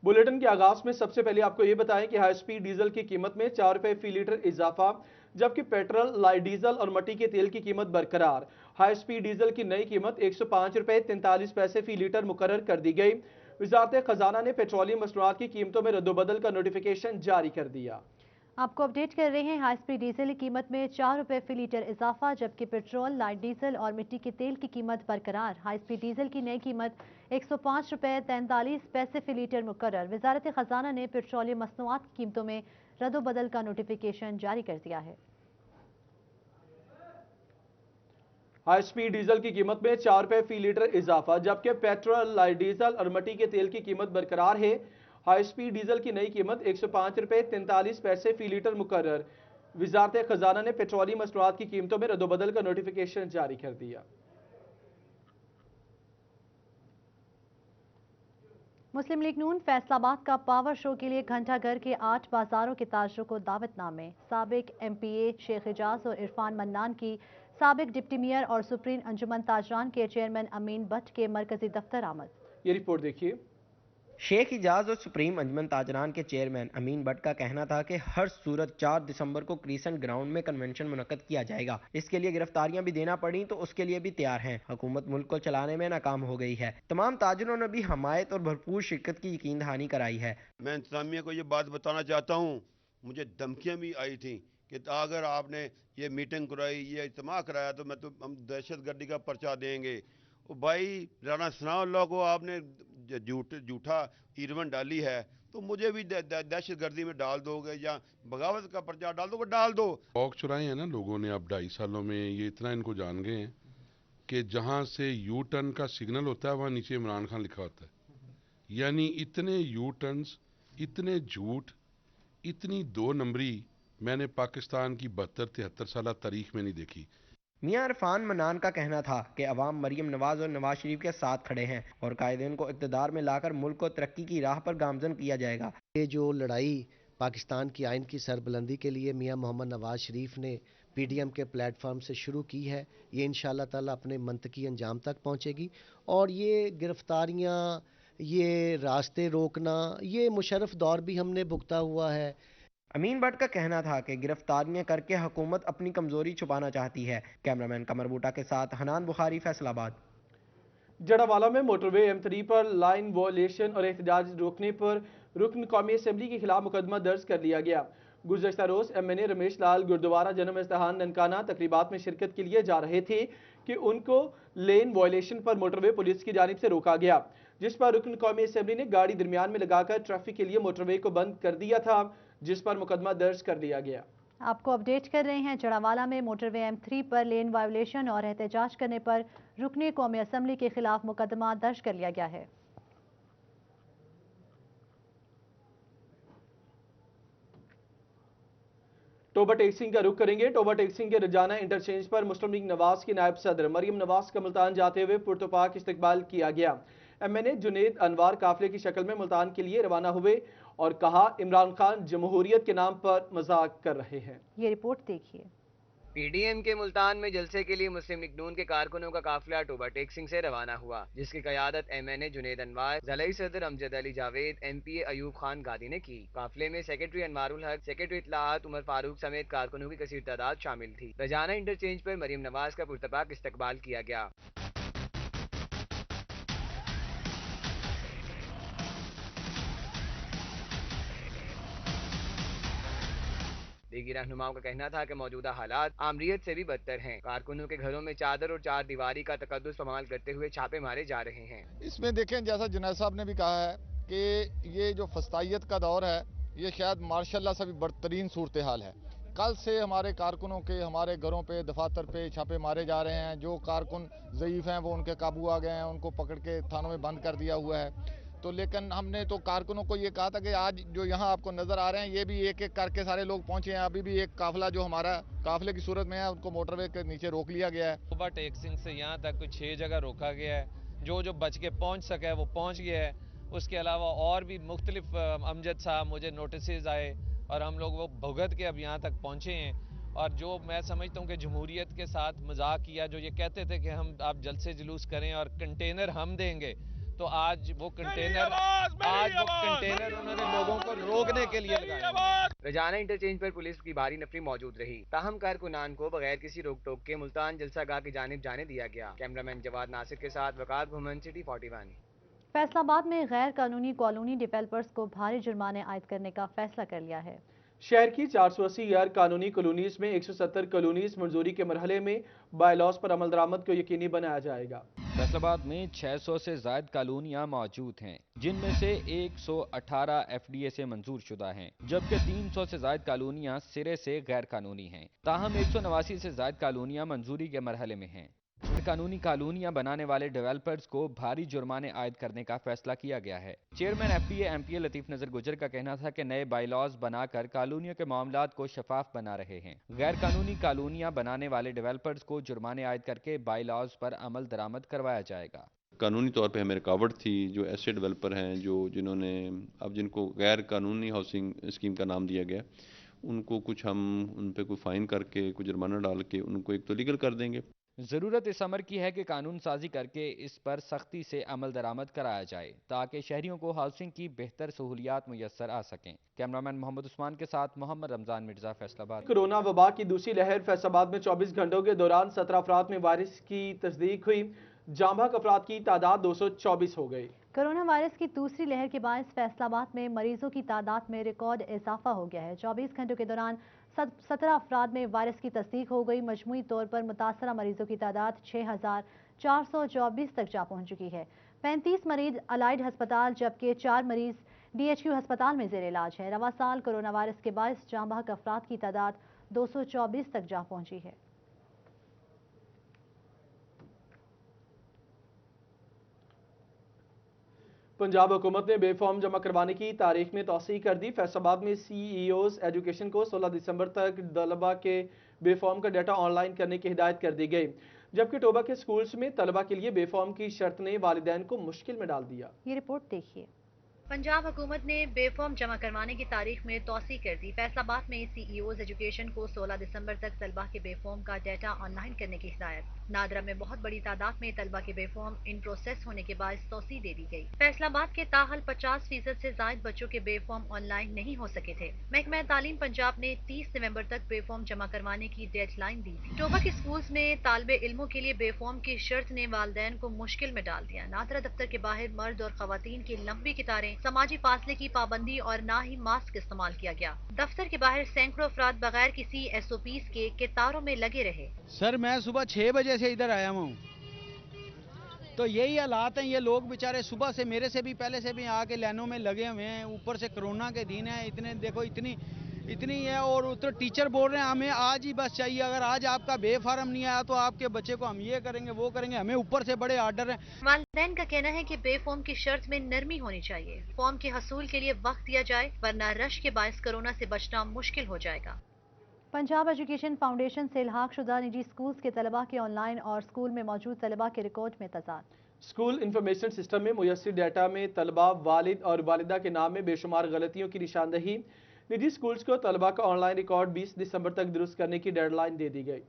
Bulletin के आगाज में सबसे पहले आपको ये बताएं कि हाई स्पीड डीजल की कीमत में 4 रुपए फी लीटर इजाफा, जबकि पेट्रोल, लाइट डीजल और मट्टी के तेल की कीमत बरकरार। हाई स्पीड डीजल की नई कीमत 105 रुपए 43 पैसे फी लीटर मुकर्रर कर दी गई। वजारत खजाना ने पेट्रोलियम मसनूआत की कीमतों में रद्दोबदल का नोटिफिकेशन जारी कर दिया। आपको अपडेट कर रहे हैं। हाई स्पीड डीजल की कीमत में 4 रुपए फी लीटर इजाफा, जबकि पेट्रोल, लाइट डीजल और मिट्टी के तेल की कीमत बरकरार। हाई स्पीड डीजल की नई कीमत 105 रुपए 43 पैसे फी लीटर मुकर्रर। वजारत खजाना ने पेट्रोलियम मसनूआत की कीमतों में रद्दोबदल का नोटिफिकेशन जारी कर दिया है। हाई स्पीड डीजल की कीमत में 4 रुपए फी लीटर इजाफा, जबकि पेट्रोल, लाइट डीजल और मट्टी के तेल की कीमत बरकरार है। हाई स्पीड डीजल की नई कीमत 105 रुपए 43 पैसे फी लीटर मुकर्रर। वजारत खजाना ने पेट्रोलियम मसनूआत की कीमतों में रद्दोबदल का नोटिफिकेशन जारी कर दिया। मुस्लिम लीग नून फैसलाबाद का पावर शो के लिए घंटा घर के 8 बाजारों के ताजरों को दावतनामे। साबिक MPA शेख एजाज और इरफान मन्नान की साबिक डिप्टी मेयर और सुप्रीम अंजुमन ताजरान के चेयरमैन अमीन भट्ट के मरकजी दफ्तर आमद। ये रिपोर्ट देखिए। शेख इजाज और सुप्रीम अंजुमन ताजरान के चेयरमैन अमीन भट्ट का कहना था कि हर सूरत 4 दिसंबर को क्रीसेंट ग्राउंड में कन्वेंशन मुनक्कद किया जाएगा। इसके लिए गिरफ्तारियां भी देना पड़ी तो उसके लिए भी तैयार हैं। हुकूमत मुल्क को चलाने में नाकाम हो गई है। तमाम ताजरों ने भी हमायत और भरपूर शिरकत की यकीन दहानी कराई है। मैं इंतजामिया को ये बात बताना चाहता हूँ, मुझे धमकियाँ भी आई थी कि अगर आपने ये मीटिंग कराई, ये इज्तिमा कराया तो हम दहशत गर्दी का पर्चा देंगे। भाई राना सनाउल्लाह को आपने झूठा इरवन डाली है तो मुझे भी दहशत गर्दी में डाल दोगे या बगावत का पर्चा डाल दोगे, डाल दो। शौक चुराए हैं ना लोगों ने अब 2.5 सालों में, ये इतना इनको जान गए हैं कि जहां से यू टर्न का सिग्नल होता है वहां नीचे इमरान खान लिखा होता है। यानी इतने यू टर्न्स, इतने झूठ, इतनी 2 नंबरी मैंने पाकिस्तान की 72-73 साल तारीख में नहीं देखी। मियां इरफान मन्नान का कहना था कि अवाम मरीम नवाज और नवाज शरीफ के साथ खड़े हैं और कायदीन को इक़्तिदार में लाकर मुल्क को तरक्की की राह पर गामजन किया जाएगा। ये जो लड़ाई पाकिस्तान की आइन की सरबुलंदी के लिए मियां मोहम्मद नवाज शरीफ ने PDM के प्लेटफॉर्म से शुरू की है, ये इंशाअल्लाह ताला अपने मंतकी अंजाम तक पहुंचेगी। और ये गिरफ्तारियां, ये रास्ते रोकना, ये मुशर्रफ दौर भी हमने भुगता हुआ है। अमीन भट्ट का कहना था कि गिरफ्तारियां करके हुकूमत अपनी कमजोरी छुपाना चाहती है। कैमरामैन कमर बूटा के साथ हनान बुखारी, फैसलाबाद। जड़ावाला में मोटरवे M3 पर लाइन वॉयलेशन और एहतजाज रोकने पर रुकन कौमी असम्बली के खिलाफ मुकदमा दर्ज कर लिया गया। गुज़श्ता रोज MNA रमेश लाल गुरुद्वारा जन्म इस्तेहान ननकाना तकरीबात में शिरकत के लिए जा रहे थे कि उनको लेन वॉयलेशन पर मोटरवे पुलिस की जानिब से रोका गया, जिस पर रुकन कौमी असम्बली ने गाड़ी दरमियान में लगाकर ट्रैफिक के लिए मोटरवे को बंद कर दिया था, जिस पर मुकदमा दर्ज कर लिया गया। आपको अपडेट कर रहे हैं। जड़ावाला में मोटरवे M3 पर लेन वायोलेशन और एहतजाज करने पर रुकने कौमी असम्बली के खिलाफ मुकदमा दर्ज कर लिया गया है। टोबा टेक्सिंग का रुख करेंगे। टोबा टेक्सिंग के रजाना इंटरचेंज पर मुस्लिम लीग नवाज की नायब सदर मरियम नवाज का मुल्तान जाते हुए पुरतपाक इस्तकबाल किया गया। MNA जुनेद अनवार काफिले की शक्ल में मुल्तान के लिए रवाना हुए और कहा इमरान खान जमहूरियत के नाम पर मजाक कर रहे हैं। ये रिपोर्ट देखिए। PDM के मुल्तान में जलसे के लिए मुस्लिम लीग नून के कारकुनों का काफिला टोबा टेक्सिंग से रवाना हुआ, जिसकी क़यादत MNA जुनेद अनवार, ज़लाई सदर अमजद अली जावेद, MPA अयूब खान गादी ने की। काफिले में सेक्रेटरी अनवारुल हक, सेक्रेटरी इत्तलाआत उमर फारूक समेत कारकुनों की कसीर तादाद शामिल थी। रजाना इंटरचेंज पर मरियम नवाज का पुरतपाक इस्तकबाल किया गया। लीगी रहनुमाओं का कहना था कि मौजूदा हालात आमरीत से भी बदतर हैं। कारकुनों के घरों में चादर और चार दीवारी का तकद्दुस इस्तेमाल करते हुए छापे मारे जा रहे हैं। इसमें देखें, जैसा जुनैद साहब ने भी कहा है कि ये जो फस्तायत का दौर है, ये शायद मार्शल्लाह से भी बदतरीन सूरत हाल है। कल से हमारे कारकुनों के हमारे घरों पे, दफातर पे छापे मारे जा रहे हैं। जो कारकुन ज़ईफ़ हैं वो उनके काबू आ गए हैं, उनको पकड़ के थानों में बंद कर दिया हुआ है। तो लेकिन हमने तो कारकुनों को ये कहा था कि आज जो यहाँ आपको नज़र आ रहे हैं, ये भी एक एक करके सारे लोग पहुँचे हैं। अभी भी एक काफिला जो हमारा काफिले की सूरत में है, उनको मोटरवे के नीचे रोक लिया गया है। टोबा टेक्सिंग से यहाँ तक कुछ 6 जगह रोका गया है। जो बच के पहुँच सका है वो पहुँच गया है। उसके अलावा और भी मुख्तलिफ अमजद साहब मुझे नोटिस आए और हम लोग वो भुगत के अब यहाँ तक पहुँचे हैं। और जो मैं समझता हूँ कि जमहूरियत के साथ मजाक किया, जो ये कहते थे कि हम आप जलसे जुलूस करें और कंटेनर हम देंगे, तो आज वो कंटेनर उन्होंने लोगों को रोकने के लिए लगाए। रजाना इंटरचेंज पर पुलिस की भारी नफरी मौजूद रही, ताहम कारकुनान को बगैर किसी रोक टोक के मुल्तान जलसा गाह की जानिब जाने दिया गया। कैमरामैन जवाद नासिर के साथ वकार घुमन, सिटी 41। फैसलाबाद में गैर कानूनी कॉलोनी डेवलपर्स को भारी जुर्माने आयद करने का फैसला कर लिया है। शहर की 480 गैर कानूनी कॉलोनीज में 170 कॉलोनीज मंजूरी के मरहले में बायलॉज पर अमल दरामद को यकीनी बनाया जाएगा। फैसलाबाद में 600 से ज़ायद कॉलोनियाँ मौजूद हैं, जिनमें से 118 एफडीए से मंजूर शुदा हैं, जबकि 300 से ज़ायद कॉलोनियाँ सिरे से गैर कानूनी हैं। ताहम 189 से ज़ायद कॉलोनियाँ मंजूरी के मरहले में हैं। कानूनी कॉलोनियां बनाने वाले डेवलपर्स को भारी जुर्माने आयद करने का फैसला किया गया है। चेयरमैन एफडीए एमपीए लतीफ नजर गुजर का कहना था कि नए बायलॉज बनाकर कॉलोनियों के मामलात को शफाफ बना रहे हैं। गैर कानूनी कॉलोनियां बनाने वाले डेवलपर्स को जुर्माने आयद करके बायलॉज पर अमल दरामद करवाया जाएगा। कानूनी तौर पे हमें रुकावट थी, जो ऐसे डेवलपर हैं जिन्होंने अब जिनको गैर कानूनी हाउसिंग स्कीम का नाम दिया गया, उनको कुछ हम उन पे कोई फाइन करके कुछ जुर्माना डाल के उनको एक तो लीगल कर देंगे। ज़रूरत इस अमर की है कि कानून साजी करके इस पर सख्ती से अमल दरामद कराया जाए ताकि शहरियों को हाउसिंग की बेहतर सहूलियात मुयस्सर आ सकें। कैमरामैन मोहम्मद उस्मान के साथ मोहम्मद रमजान मिर्जा, फैसलाबाद। कोरोना वबा की दूसरी लहर फैसलाबाद में 24 घंटों के दौरान 17 अफराद में वायरस की तस्दीक हुई। जांबाक अफराद की तादाद 224 हो गई। कोरोना वायरस की दूसरी लहर के बायस फैसलाबाद में मरीजों की तादाद में रिकॉर्ड इजाफा हो गया है। 24 घंटों के दौरान 17 अफराद में वायरस की तस्दीक हो गई। मजमूई तौर पर मुतासरा मरीजों की तादाद 6424 तक जा पहुंच चुकी है। 35 मरीज अलाइड हस्पताल जबकि 4 मरीज DHQ हस्पताल में जेर इलाज है। रवा साल कोरोना वायरस के बायस जांबाक अफराद की तादाद 224 तक जा पहुंची है। पंजाब हुकूमत ने बेफॉर्म जमा करवाने की तारीख में तौसीह कर दी। फैसलाबाद में CEOs एजुकेशन को 16 दिसंबर तक तलबा के बेफॉर्म का डाटा ऑनलाइन करने की हिदायत कर दी गई, जबकि टोबा के स्कूल्स में तलबा के लिए बेफॉर्म की शर्त ने वालिदैन को मुश्किल में डाल दिया। ये रिपोर्ट देखिए। पंजाब हुकूमत ने बेफॉर्म जमा करवाने की तारीख में तौसीह कर दी। फैसलाबाद में CEOs एजुकेशन को 16 दिसंबर तक तलबा के बेफॉर्म का डाटा ऑनलाइन करने की हिदायत। नादरा में बहुत बड़ी तादाद में तलबा के बेफॉर्म इन प्रोसेस होने के बाद तौसीह दे दी गई। फैसलाबाद के ताहल 50% से जायद बच्चों के बेफॉर्म ऑनलाइन नहीं हो सके थे। महकमा तालीम पंजाब ने 30 नवंबर तक बेफॉर्म जमा करवाने की डेडलाइन दी थी। टोबा के स्कूल्स में तालिबे इल्मों के लिए बेफॉर्म की शर्त ने वालिदैन को मुश्किल में डाल दिया। नादरा दफ्तर के बाहर मर्द और खवातीन की लंबी कतारें, समाजी फासले की पाबंदी और ना ही मास्क इस्तेमाल किया गया। दफ्तर के बाहर सैकड़ों अफराद बगैर किसी SOPs के कतारों में लगे रहे। सर मैं सुबह 6 बजे से इधर आया हूँ, तो यही हालात हैं। ये लोग बेचारे सुबह से मेरे से भी पहले से भी आके लाइनों में लगे हुए हैं। ऊपर से कोरोना के दिन है, इतने देखो इतनी है। और तो टीचर बोल रहे हैं हमें आज ही बस चाहिए, अगर आज आपका बेफार्म नहीं आया तो आपके बच्चे को हम ये करेंगे वो करेंगे। हमें ऊपर से बड़े आर्डर हैं। वालिदैन का कहना है कि बेफॉर्म की शर्त में नरमी होनी चाहिए। फॉर्म के हसूल के लिए वक्त दिया जाए, वरना रश के बायस कोरोना से बचना मुश्किल हो जाएगा। पंजाब एजुकेशन फाउंडेशन से इल्हाक शुदा निजी स्कूल्स के तलबा के ऑनलाइन और स्कूल में मौजूद तलबा के रिकॉर्ड में तजाद। स्कूल इंफॉर्मेशन सिस्टम में मुयस्सर डाटा में तलबा, वालिद और वालिदा के नाम में बेशुमार गलतियों की निशानदही। निजी स्कूल्स को तलबा का ऑनलाइन रिकॉर्ड 20 दिसंबर तक दुरुस्त करने की डेडलाइन दे दी गई।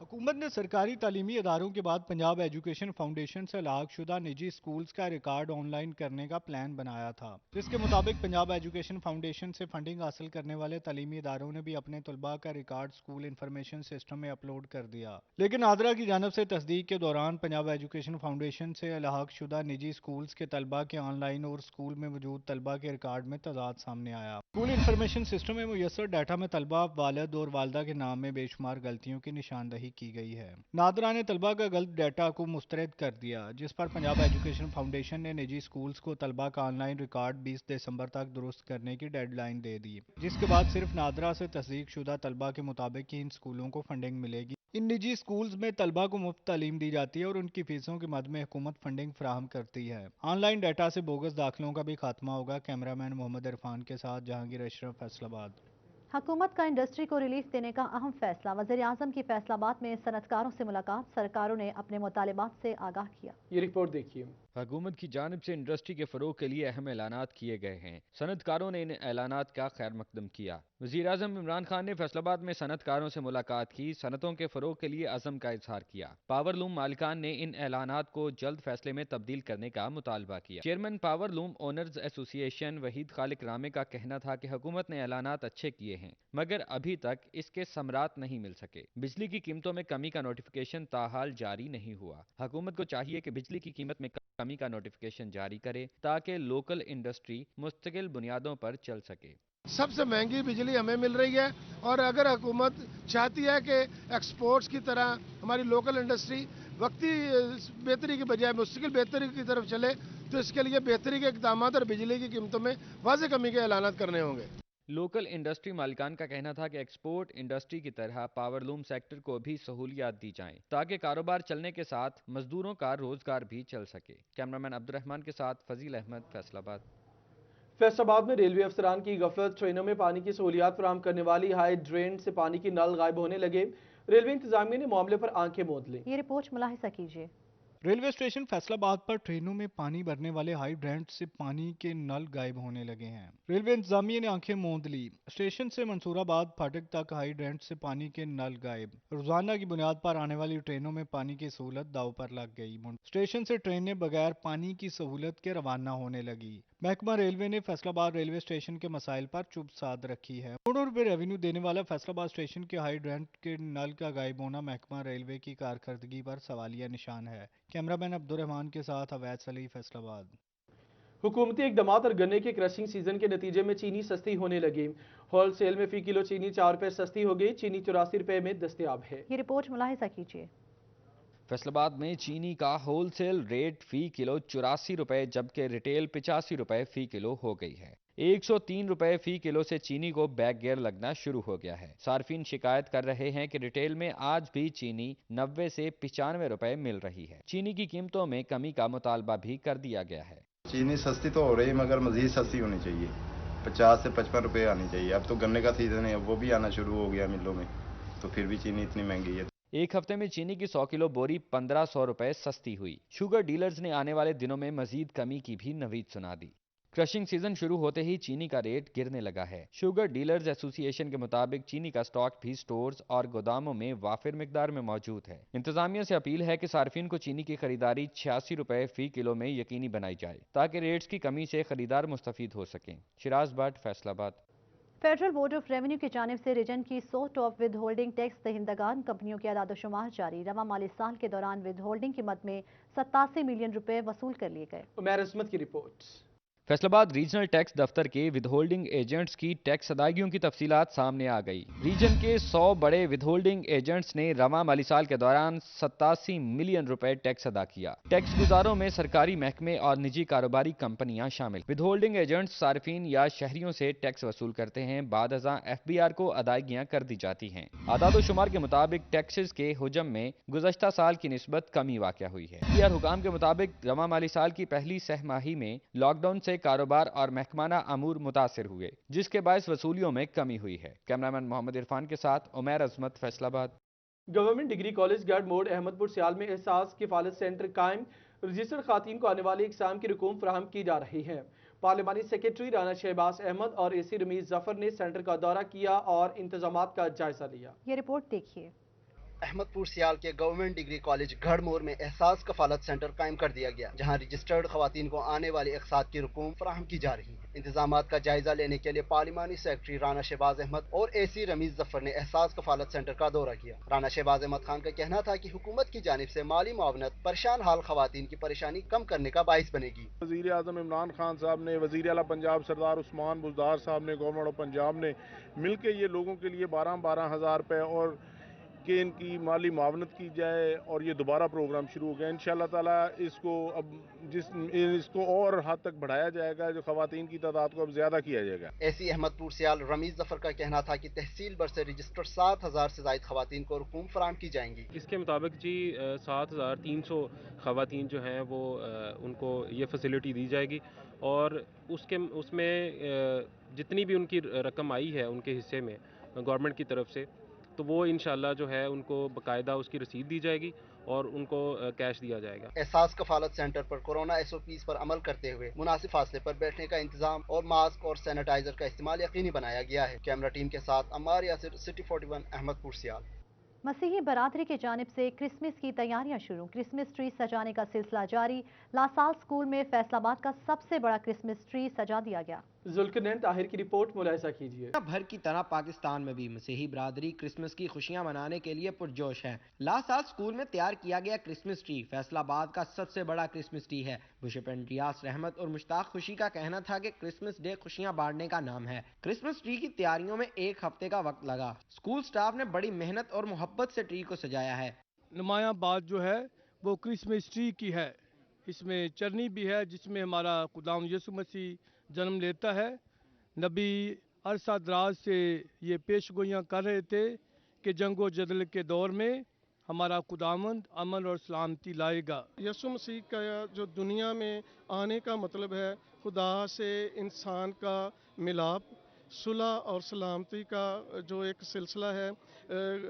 हुकूमत ने सरकारी तालीमी अदारों के बाद पंजाब एजुकेशन फाउंडेशन से इल्हाक शुदा निजी स्कूल्स का रिकॉर्ड ऑनलाइन करने का प्लान बनाया था, जिसके मुताबिक पंजाब एजुकेशन फाउंडेशन से फंडिंग हासिल करने वाले तालीमी अदारों ने भी अपने तलबा का रिकॉर्ड स्कूल इंफॉर्मेशन सिस्टम में अपलोड कर दिया। लेकिन नादरा की जानब से तस्दीक के दौरान पंजाब एजुकेशन फाउंडेशन से इल्हाक शुदा निजी स्कूल्स के तलबा के ऑनलाइन और स्कूल में मौजूद तलबा के रिकॉर्ड में तजाद सामने आया। स्कूल इंफॉर्मेशन सिस्टम में मुयस्सर डाटा में तलबा, वालिद और वालदा के नाम में बेशुमार गलतियों की निशानदही की गई है। नादरा ने तलबा का गलत डाटा को मुस्तरद कर दिया, जिस पर पंजाब एजुकेशन फाउंडेशन ने निजी स्कूल्स को तलबा का ऑनलाइन रिकॉर्ड 20 दिसंबर तक दुरुस्त करने की डेडलाइन दे दी, जिसके बाद सिर्फ नादरा से तस्दीक शुदा तलबा के मुताबिक ही इन स्कूलों को फंडिंग मिलेगी। इन निजी स्कूल्स में तलबा को मुफ्त तालीम दी जाती है और उनकी फीसों के मद में हुकूमत फंडिंग फराहम करती है। ऑनलाइन डाटा से बोगस दाखिलों का भी खात्मा होगा। कैमरामैन मोहम्मद इरफान के साथ जहांगीर अशरफ, फैसलाबाद। हुकूमत का इंडस्ट्री को रिलीफ देने का अहम फैसला। वज़ीर आज़म की फैसलाबाद में सनतकारों से मुलाकात, सरकारों ने अपने मुतालिबात से आगाह किया। ये रिपोर्ट देखिए। हुकूमत की जानिब से इंडस्ट्री के फरोग के लिए अहम ऐलानात किए गए हैं। सनतकारों ने इन ऐलानात का खैर मकदम किया। वज़ीर-ए-आज़म इमरान खान ने फैसलाबाद में सनतकारों से मुलाकात की, सनतों के फरोग के लिए अज़म का इजहार किया। पावर लूम मालिकान ने इन ऐलानात को जल्द फैसले में तब्दील करने का मुतालबा किया। Chairman power loom owners association Waheed Khaliq Rame का कहना था कि हुकूमत ने ऐलानात अच्छे किए हैं, मगर अभी तक इसके समरात नहीं मिल सके। बिजली की कीमतों में कमी का नोटिफिकेशन ताहाल जारी नहीं हुआ। हुकूमत को चाहिए कि बिजली की कीमत में कमी का नोटिफिकेशन जारी करे ताकि लोकल इंडस्ट्री मुस्तकिल बुनियादों पर चल सके। सबसे महंगी बिजली हमें मिल रही है और अगर हुकूमत चाहती है कि एक्सपोर्ट्स की तरह हमारी लोकल इंडस्ट्री वक्ती बेहतरी की बजाय मुस्तकिल बेहतरी की तरफ चले तो इसके लिए बेहतरी के इक़दाम और बिजली की कीमतों में वाज़ेह कमी के ऐलान करने होंगे। लोकल इंडस्ट्री मालिकान का कहना था कि एक्सपोर्ट इंडस्ट्री की तरह पावर लूम सेक्टर को भी सहूलियात दी जाएं ताकि कारोबार चलने के साथ मजदूरों का रोजगार भी चल सके। कैमरामैन अब्दुर्रहमान के साथ फजील अहमद, फैसलाबाद। फैसलाबाद में रेलवे अफसरान की गफलत, ट्रेनों में पानी की सहूलियात फराहम करने वाली हाई ड्रेन से पानी की नल गायब होने लगे। रेलवे इंतजामिया ने मामले पर आंखें मूंद ली। ये रिपोर्ट मुलाहिजा कीजिए। रेलवे स्टेशन फैसलाबाद पर ट्रेनों में पानी भरने वाले हाइड्रेंट से पानी के नल गायब होने लगे हैं। रेलवे इंतजामिया ने आंखें मूंद ली। स्टेशन से मंसूराबाद फाटक तक हाइड्रेंट से पानी के नल गायब। रोजाना की बुनियाद पर आने वाली ट्रेनों में पानी की सहूलत दाव पर लग गई। स्टेशन से ट्रेनें बगैर पानी की सहूलत के रवाना होने लगी। महकमा रेलवे ने फैसलाबाद रेलवे स्टेशन के मसाइल पर चुप साध रखी है। करोड़ों रुपए रेवेन्यू देने वाला फैसलाबाद स्टेशन के हाइड्रेंट के नल का गायब होना महकमा रेलवे की कारकर्दगी पर सवालिया निशान है। कैमरामैन अब्दुर्रहमान के साथ अवैध सली, फैसलाबाद। हुकूमती इकदामात और गन्ने के क्रशिंग सीजन के नतीजे में चीनी सस्ती होने लगी। होल सेल में फी किलो चीनी 4 रुपए सस्ती हो गई। चीनी 84 रुपए में दस्तयाब है। ये रिपोर्ट मुलाहिजा कीजिए। फैसलाबाद में चीनी का होलसेल रेट फी किलो 84 रुपए जबकि रिटेल 85 रुपए फी किलो हो गई है। 103 रुपए फी किलो से चीनी को बैक गियर लगना शुरू हो गया है। सार्फिन शिकायत कर रहे हैं कि रिटेल में आज भी चीनी 90 से 95 रुपए मिल रही है। चीनी की कीमतों में कमी का मुतालबा भी कर दिया गया है। चीनी सस्ती तो हो रही मगर मजीद सस्ती होनी चाहिए। 50 से 55 रुपए आनी चाहिए। अब तो गन्ने का सीजन है, वो भी आना शुरू हो गया मिलों में, तो फिर भी चीनी इतनी महंगी है। एक हफ्ते में चीनी की 100 किलो बोरी 1500 रुपए सस्ती हुई। शुगर डीलर्स ने आने वाले दिनों में मजीद कमी की भी नवीद सुना दी। क्रशिंग सीजन शुरू होते ही चीनी का रेट गिरने लगा है। शुगर डीलर्स एसोसिएशन के मुताबिक चीनी का स्टॉक भी स्टोर्स और गोदामों में वाफिर मिकदार में मौजूद है। इंतजामिया से अपील है कि सार्फिन को चीनी की खरीदारी 86 रुपए फी किलो में यकीनी बनाई जाए ताकि रेट्स की कमी से खरीदार मुस्तफीद हो सकें। Siraj Bhatt, Faisalabad. Federal board of revenue की जानिब से रीजन की 100 टॉप विद होल्डिंग टैक्स दहिंदगान कंपनियों के आदादोशुमार जारी। रवा माली साल के दौरान विद होल्डिंग की मद में 87 मिलियन रुपए वसूल कर लिए गए। उमैर अजमत की रिपोर्ट। फैसलाबाद रीजनल टैक्स दफ्तर के विदहोल्डिंग एजेंट्स की टैक्स अदायगियों की तफसीलात सामने आ गई। रीजन के 100 बड़े विदहोल्डिंग एजेंट्स ने रवा माली साल के दौरान 87 मिलियन रुपए टैक्स अदा किया। टैक्स गुजारों में सरकारी महकमे और निजी कारोबारी कंपनियां शामिल। विदहोल्डिंग एजेंट्स सार्फिन या शहरियों से टैक्स वसूल करते हैं, बाद अज़ां FBR को अदायगियां कर दी जाती हैं। आदादोशुमार के मुताबिक टैक्सेस के हुजम में गुज़श्ता साल की निस्बत कमी वाक़या हुई है। FBR हुकाम के मुताबिक रवा माली साल की पहली सहमाही में लॉकडाउन से कारोबार और महकमाना अमूर मुतासिर हुए, जिसके बायस वसूलियों में कमी हुई है। कैमरामैन मोहम्मद इरफान के साथ उमैर अजमत, फैसलाबाद। गवर्नमेंट डिग्री कॉलेज गढ़ मोड़ अहमदपुर सियाल में एहसास किफालत सेंटर कायम। रजिस्टर्ड खातीन को आने वाले एग्जाम की रकूम फराहम की जा रही है। पार्लिमानी सेक्रेटरी राना शहबाज अहमद और AC रमीज जफर ने सेंटर का दौरा किया और इंतजामात का जायजा लिया। ये रिपोर्ट देखिए। अहमदपुर सियाल के गवर्नमेंट डिग्री कॉलेज गढ़मोर में एहसास कफालत सेंटर कायम कर दिया गया, जहां रजिस्टर्ड खवातीन को आने वाले अक़सात की रकूम फराहम की जा रही है। इंतजामात का जायजा लेने के लिए पार्लिमानी सेक्रेटरी राना शहबाज अहमद और AC रमीज जफर ने एहसास कफालत सेंटर का दौरा किया। राना शहबाज अहमद खान का कहना था कि हुकूमत की जानिब से माली मुआवनत परेशान हाल खवातीन की परेशानी कम करने का बाइस बनेगी। वज़ीर आज़म इमरान खान साहब ने, वज़ीर आला पंजाब सरदार उस्मान बुज़दार साहब ने, गवर्नमेंट ऑफ पंजाब ने मिलकर ये लोगों के लिए 12-12 हज़ार रुपये और कि इनकी माली मुआवनत की जाए और ये दोबारा प्रोग्राम शुरू हो गया। इंशाअल्लाह ताला इसको अब इसको और हद तक बढ़ाया जाएगा, जो खवातीन की तादाद को अब ज़्यादा किया जाएगा। AC अहमदपुर सियाल रमीज जफर का कहना था कि तहसील भर से रजिस्टर्ड 7,000 से ज़ायद खवातीन को रकूम फराहम की जाएंगी। इसके मुताबिक जी 7,300 खवातीन जो हैं वो उनको ये फैसिलिटी दी जाएगी और उसमें जितनी भी उनकी रकम आई है उनके हिस्से में गवर्नमेंट की तरफ से, तो वो इंशाल्लाह जो है उनको बाकायदा उसकी रसीद दी जाएगी और उनको कैश दिया जाएगा। एहसास कफालत सेंटर पर कोरोना SOPs पर अमल करते हुए मुनासिब फासले पर बैठने का इंतजाम और मास्क और सैनिटाइजर का इस्तेमाल यकीनी बनाया गया है। कैमरा टीम के साथ अम्मार यासिर, सिटी 41, अहमदपुर सियाल। मसीही बरादरी की जानिब से क्रिसमस की तैयारियां शुरू। क्रिसमस ट्री सजाने का सिलसिला जारी। लासाल स्कूल में फैसलाबाद का सबसे बड़ा क्रिसमस ट्री सजा दिया गया। जुल्करनैन ताहिर की रिपोर्ट मुलाहिजा कीजिए। दुनिया भर की तरह पाकिस्तान में भी मसीही बरादरी क्रिसमस की खुशियां मनाने के लिए पुरजोश है। लासाल स्कूल में तैयार किया गया क्रिसमस ट्री फैसलाबाद का सबसे बड़ा क्रिसमस ट्री है। बिशप रियास रहमत और मुश्ताक खुशी का कहना था कि क्रिसमस डे खुशियां बांटने का नाम है। क्रिसमस ट्री की तैयारियों में एक हफ्ते का वक्त लगा। स्कूल स्टाफ ने बड़ी मेहनत और मोहब्बत से ट्री को सजाया है। नुमाया बात जो है वो क्रिसमस ट्री की है। इसमें चरनी भी है जिसमें हमारा खुदाम यसु मसीह जन्म लेता है। नबी अरसा दराज से ये पेशगोइयाँ कर रहे थे कि जंगो जदल के दौर में हमारा खुदावंद अमन और सलामती लाएगा। यसु मसीह का जो दुनिया में आने का मतलब है खुदा से इंसान का मिलाप, सुलह और सलामती का जो एक सिलसिला है,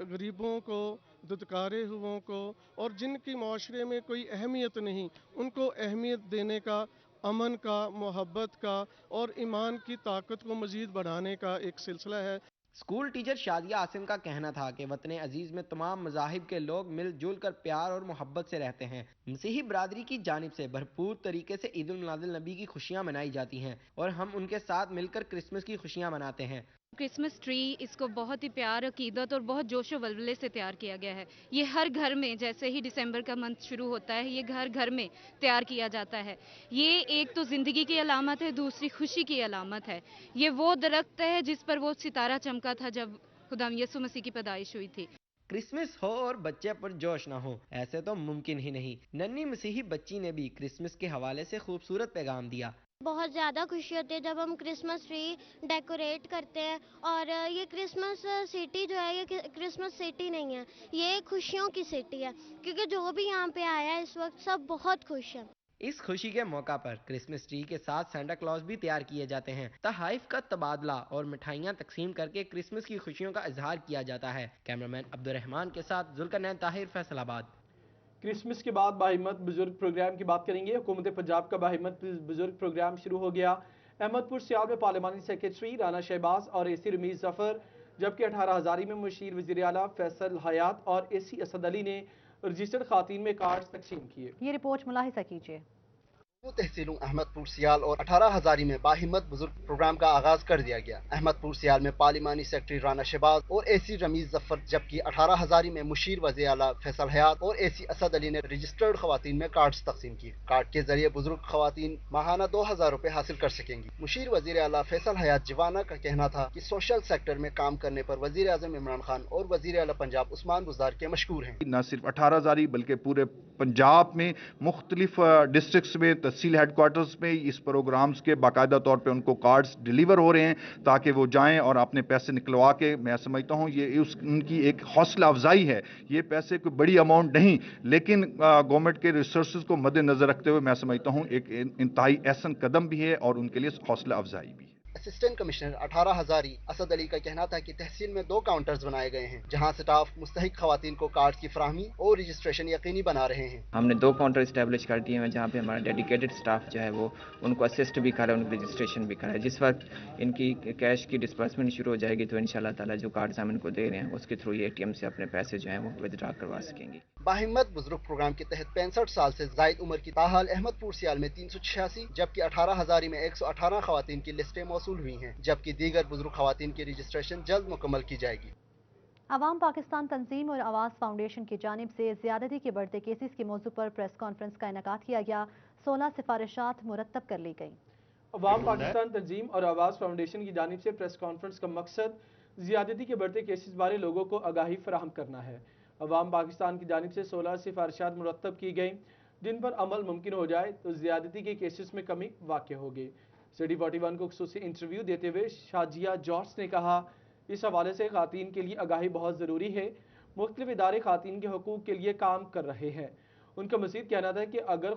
गरीबों को, दुदकारे हुओं को और जिनकी माशरे में कोई अहमियत नहीं उनको अहमियत देने का, अमन का, मोहब्बत का और ईमान की ताकत को मज़ीद बढ़ाने का एक सिलसिला है। स्कूल टीचर शादिया आसिम का कहना था कि वतन अजीज में तमाम मज़ाहिब के लोग मिलजुल कर प्यार और मोहब्बत से रहते हैं। मसीही बरादरी की जानिब से भरपूर तरीके से ईद उल मिलादुल नबी की खुशियाँ मनाई जाती हैं और हम उनके साथ मिलकर क्रिसमस की खुशियाँ मनाते हैं। क्रिसमस ट्री इसको बहुत ही प्यार, अकीदत और बहुत जोशो वल्वले से तैयार किया गया है। ये हर घर में जैसे ही दिसंबर का मंथ शुरू होता है ये घर घर में तैयार किया जाता है। ये एक तो ज़िंदगी की अलामत है, दूसरी खुशी की अलामत है। ये वो दरख्त है जिस पर वो सितारा चमका था जब खुदाम यसु मसीह की पैदाइश हुई थी। क्रिसमस हो और बच्चे पर जोश ना हो, ऐसे तो मुमकिन ही नहीं। नन्ही मसीही बच्ची ने भी क्रिसमस के हवाले से खूबसूरत पैगाम दिया। बहुत ज़्यादा खुशी होती है जब हम क्रिसमस ट्री डेकोरेट करते हैं। और ये क्रिसमस सिटी जो है ये क्रिसमस सिटी नहीं है, ये खुशियों की सिटी है क्योंकि जो भी यहाँ पे आया है इस वक्त सब बहुत खुश हैं। इस खुशी के मौका पर क्रिसमस ट्री के साथ सेंटा क्लॉज भी तैयार किए जाते हैं। तहाइफ का तबादला और मिठाइयाँ तकसीम करके क्रिसमस की खुशियों का इजहार किया जाता है। कैमरामैन अब्दुर्रहमान के साथ जुल्करनैन ताहिर, फैसलाबाद। क्रिसमस के बाद बाहिम्मत बुजुर्ग प्रोग्राम की बात करेंगे। हुकूमत पंजाब का बाहिम्मत बुजुर्ग प्रोग्राम शुरू हो गया। अहमदपुर सियाल में पार्लिमानी सेक्रेटरी राना शहबाज और AC रमीज जफर, जबकि 18 हज़ारी में मुशीर वज़ीर आला फैसल हयात और AC असद अली ने रजिस्टर्ड खातीन में कार्ड तकसीम किए। ये रिपोर्ट मुलाहिजा कीजिए। तहसीलों अहमदपुर सियाल और 18 हज़ारी में बाहिम्मत बुजुर्ग प्रोग्राम का आगाज कर दिया गया। अहमदपुर सियाल में पार्लिमानी सेक्रेटरी राना शहबाज और AC रमीज जफर, जबकि 18 हज़ारी में मुशीर वज़ीर आला फैसल हयात और AC असद अली ने रजिस्टर्ड खवातीन में कार्ड्स तकसीम किए। कार्ड के जरिए बुजुर्ग खवातीन माहाना 2000 रुपए हासिल कर सकेंगी। मुशीर वज़ीर आला फैसल हयात जवाना का कहना था कि सोशल सेक्टर में काम करने पर वज़ीर आज़म इमरान खान और वज़ीर आला पंजाब उस्मान बुज़दार के मशहूर हैं। न सिर्फ 18 हज़ारी बल्कि पूरे पंजाब में मुख्तलिफ डिस्ट्रिक्ट्स में तहसील हेडक्वार्टर्स में इस प्रोग्राम्स के बाकायदा तौर पे उनको कार्ड्स डिलीवर हो रहे हैं ताकि वो जाएं और अपने पैसे निकलवा के, मैं समझता हूँ ये उनकी एक हौसला अफजाई है। ये पैसे कोई बड़ी अमाउंट नहीं, लेकिन गवर्नमेंट के रिसोर्सेज को मद्देनजर रखते हुए मैं समझता हूँ एक इंतहाई अहसन कदम भी है और उनके लिए हौसला अफजाई भी है। असिस्टेंट कमिश्नर 18 हज़ारी असद अली का कहना था कि तहसील में 2 काउंटर्स बनाए गए हैं जहां स्टाफ मुस्तहिक खवातीन को कार्ड की फराहमी और रजिस्ट्रेशन यकीनी बना रहे हैं। हमने 2 काउंटर इस्टेब्लिश कर दिए हैं जहां पे हमारा डेडिकेटेड स्टाफ जो है वो उनको असिस्ट भी कर रहा है, उनकी रजिस्ट्रेशन भी कर रहा है। जिस वक्त इनकी कैश की डिस्बर्समेंट शुरू हो जाएगी तो इंशाल्लाह ताला जो कार्ड्स हम इनको दे रहे हैं उसके थ्रू ये ATM से अपने पैसे जो हैं वो विदड्रा करवा सकेंगे। बाहिम्मत बुजुर्ग प्रोग्राम के तहत 65 साल से जायद उम्र की ताहाल अहमदपुर सियाल में 386 जबकि 18 हज़ारी में 118 खवातीन की लिस्टें मौसूल हुई हैं, जबकि दीगर बुजुर्ग खवातीन की रजिस्ट्रेशन जल्द मुकम्मल की जाएगी। अवाम पाकिस्तान तंजीम और आवाज़ फाउंडेशन की जानिब से ज़्यादती के बढ़ते केसेस के मौजू पर प्रेस कॉन्फ्रेंस का इनेकाद किया गया। 16 सिफारिशात मुरतब कर ली गई। अवाम पाकिस्तान तंजीम और आवाज़ फाउंडेशन की जानिब से प्रेस कॉन्फ्रेंस का मकसद ज़्यादती के बढ़ते केसेस बारे लोगों को आगाही फराहम करना है। अवाम पाकिस्तान की जानिब से 16 सिफारिशात मुरतब की गई जिन पर अमल मुमकिन हो जाए तो ज़्यादती के केसेस में कमी वाक़ होगी। सिटी 41 को खुसूसी इंटरव्यू देते हुए शाजिया जॉर्ज ने कहा, इस हवाले से खातीन के लिए आगाही बहुत ज़रूरी है। मुख्तलिफ इदारे खातीन के हकूक़ के लिए काम कर रहे हैं। उनका मज़ीद कहना था कि अगर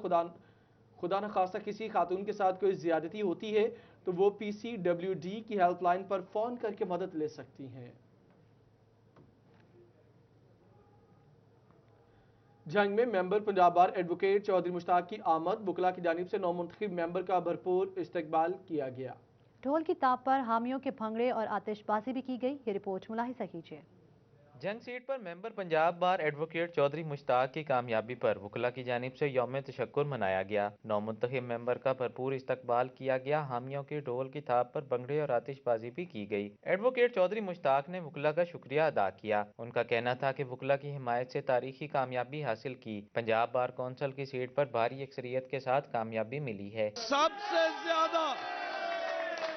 खुदा न खास्ता किसी खातून के साथ कोई ज़्यादती होती है तो वो PCWD की हेल्पलाइन पर फ़ोन करके मदद ले सकती हैं। जंग में मेंबर पंजाब बार एडवोकेट चौधरी मुश्ताक की आमद, वकला की जानिब से नौमुंतखब मेंबर का भरपूर इस्तकबाल किया गया। ढोल की ताप पर हामियों के भंगड़े और आतिशबाजी भी की गई। ये रिपोर्ट मुलाहिजा कीजिए। जंग सीट पर मेंबर पंजाब बार एडवोकेट चौधरी मुश्ताक की कामयाबी पर वकला की जानिब से यौम तशक्कुर मनाया गया। नौमुंतखब मेंबर का भरपूर इस्तकबाल किया गया। हामियों की ढोल की थाप पर भंगड़े और आतिशबाजी भी की गई। एडवोकेट चौधरी मुश्ताक ने वकला का शुक्रिया अदा किया। उनका कहना था कि वकला की हिमायत से तारीखी कामयाबी हासिल की। पंजाब बार कौंसिल की सीट पर भारी अक्सरियत के साथ कामयाबी मिली है। सबसे ज्यादा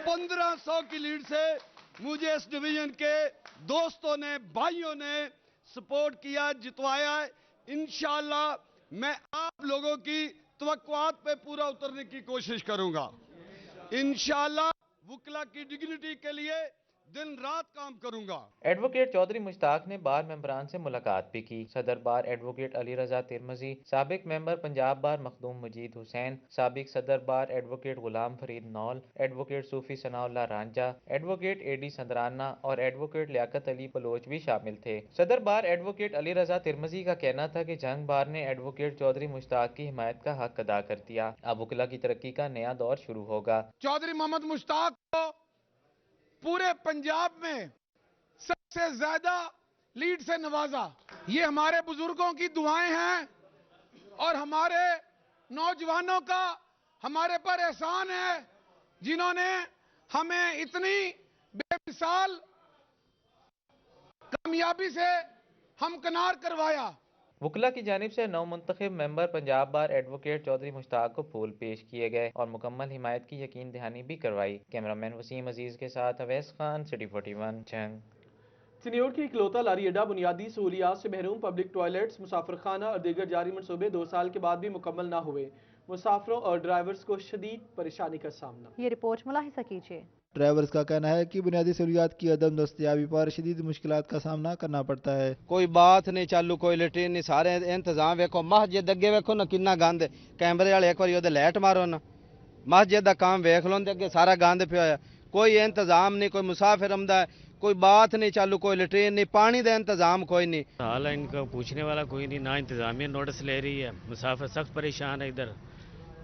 1500 की लीड से मुझे इस डिवीजन के दोस्तों ने, भाइयों ने सपोर्ट किया, जितवाया है। इंशाअल्लाह मैं आप लोगों की तवक्कुआत पे पूरा उतरने की कोशिश करूंगा। इंशाअल्लाह वकला की डिग्निटी के लिए दिन रात काम करूंगा। एडवोकेट चौधरी मुश्ताक ने बार मेंबरान से मुलाकात भी की। सदर बार एडवोकेट अली रजा तिरमजी, साबिक मेंबर पंजाब बार मखदूम मजीद हुसैन, साबिक सदर बार एडवोकेट गुलाम फरीद नौल, एडवोकेट सूफी सनाउल्लाह रांझा, एडवोकेट एडी संदराना और एडवोकेट लियाकत अली बलोच भी शामिल थे। सदर बार एडवोकेट अली रजा तिरमजी का कहना था कि जंग बार ने एडवोकेट चौधरी मुश्ताक की हिमायत का हक अदा कर दिया। अब वकला की तरक्की का नया दौर शुरू होगा। चौधरी मोहम्मद मुश्ताक को पूरे पंजाब में सबसे ज्यादा लीड से नवाजा। ये हमारे बुजुर्गों की दुआएं हैं और हमारे नौजवानों का हमारे पर एहसान है, जिन्होंने हमें इतनी बेमिसाल कामयाबी से हमकिनार करवाया। वकला की जानिब से नौमुंतखब मेंबर पंजाब बार एडवोकेट चौधरी मुश्ताक को फूल पेश किए गए और मुकम्मल हिमायत की यकीन दहानी भी करवाई। कैमरामैन वसीम अजीज के साथ अवैस खान, सिटी 41 जंग। चिन्योट की इकलौता लारी अड्डा बुनियादी सहूलियात से महरूम, पब्लिक टॉयलेट्स, मुसाफिर खाना और दीगर जारी मनसूबे 2 साल के बाद भी मुकम्मल न हुए। मुसाफिरों और ड्राइवर्स को शदीद परेशानी का सामना। ये रिपोर्ट मुलाहिजा कीजिए। ड्राइवर्स का कहना है कि बुनियादी सहूलियात की अदम दस्तयाबी पर शदीद मुश्किलात का सामना करना पड़ता है। कोई बात नहीं चालू, कोई लेटरिन नहीं, सारे इंतजाम वेखो। मस्जिद अगे वेखो ना कितना गंद, कैमरे वाले एक बार ओदे लाइट मारो ना, मस्जिद का काम वेख लो, अगे सारा गंद पिया है। कोई इंतजाम नहीं, कोई मुसाफिर आमदा, कोई बात नहीं चालू, कोई लेटरिन नहीं, पानी का इंतजाम कोई नहीं। हाल है इनका पूछने वाला कोई नहीं, ना इंतजामिया नोटिस ले रही है। मुसाफिर सख्त परेशान है। इधर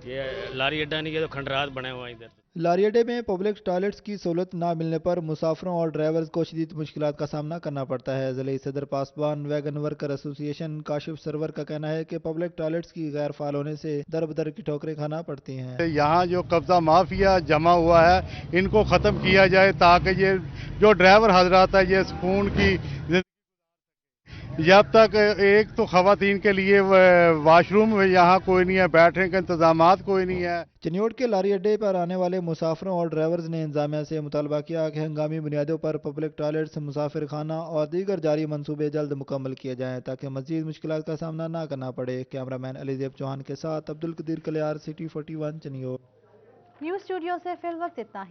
ये लारी अड्डा नहीं, ये तो खंडरात बने हुआ है। इधर लारी अड्डे में पब्लिक टॉयलेट्स की सहूलत ना मिलने पर मुसाफिरों और ड्राइवर्स को शदीद मुश्किलात का सामना करना पड़ता है। ज़िले सदर Pasban wagon worker association Kashif Sarwar का कहना है कि पब्लिक टॉयलेट्स की गैर फाल होने से दर बदर की ठोकरें खाना पड़ती हैं। यहाँ जो कब्जा माफिया जमा हुआ है, इनको ख़त्म किया जाए ताकि ये जो ड्राइवर हजरात है ये सुकून की, जब तक एक तो खवातीन के लिए वाशरूम यहाँ कोई नहीं है, बैठने के इंतजामात कोई नहीं है। चिन्योट के लारी अड्डे पर आने वाले मुसाफिरों और ड्राइवर्स ने इंतजामिया से मुतालबा किया कि हंगामी बुनियादों पर पब्लिक टॉयलेट्स, मुसाफिर खाना और दीगर जारी मनसूबे जल्द मुकम्मल किए जाएँ ताकि मजीद मुश्किलात का सामना न करना पड़े। कैमरामैन अलीजेब चौहान के साथ Abdul Qadeer Kalyar, city 41 Chiniot. News studio से फिल वक्त इतना ही।